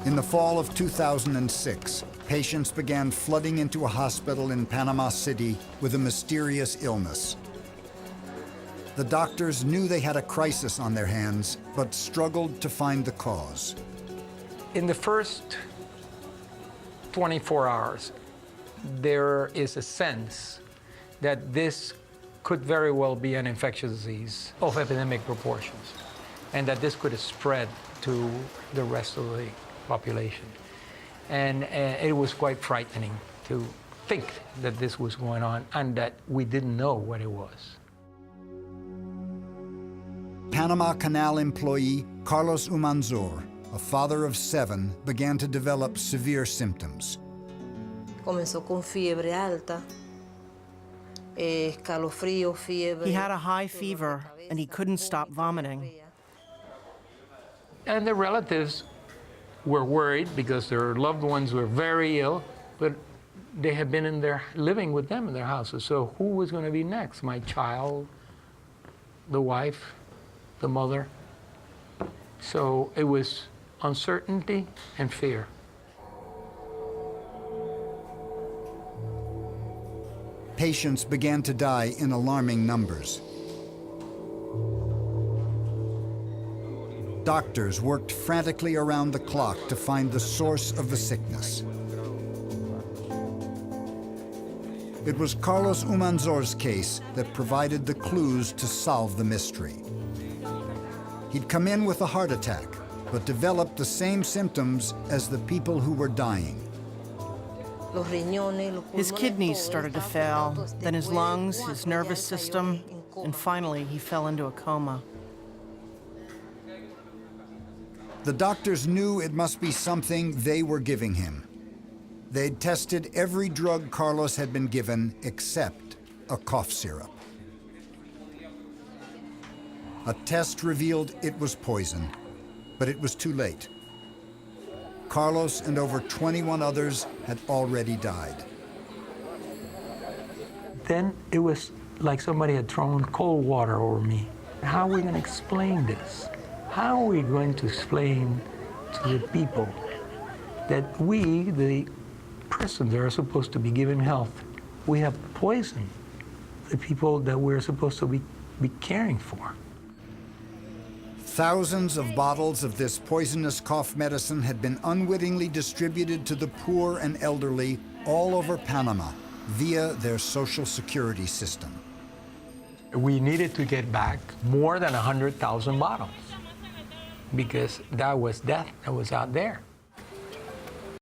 In the fall of 2006, patients began flooding into a hospital in Panama City with a mysterious illness. The doctors knew they had a crisis on their hands, but struggled to find the cause. In the first 24 hours, there is a sense that this could very well be an infectious disease of epidemic proportions, and that this could spread to the rest of the population. And it was quite frightening to think that this was going on and that we didn't know what it was. Panama Canal employee Carlos Umanzor, a father of 7, began to develop severe symptoms. Comenzó con fiebre alta, escalofrío, fiebre. He had a high fever, and he couldn't stop vomiting. And the relatives were worried because their loved ones were very ill, but they had been living with them in their houses. So who was going to be next? My child, the wife, the mother. So it was uncertainty and fear. Patients began to die in alarming numbers. Doctors worked frantically around the clock to find the source of the sickness. It was Carlos Umanzor's case that provided the clues to solve the mystery. He'd come in with a heart attack, but developed the same symptoms as the people who were dying. His kidneys started to fail, then his lungs, his nervous system, and finally he fell into a coma. The doctors knew it must be something they were giving him. They'd tested every drug Carlos had been given except a cough syrup. A test revealed it was poison, but it was too late. Carlos and over 21 others had already died. Then it was like somebody had thrown cold water over me. How are we going to explain this? How are we going to explain to the people that we, the persons that are supposed to be giving health, we have poisoned the people that we're supposed to be caring for? Thousands of bottles of this poisonous cough medicine had been unwittingly distributed to the poor and elderly all over Panama via their social security system. We needed to get back more than 100,000 bottles because that was death that was out there.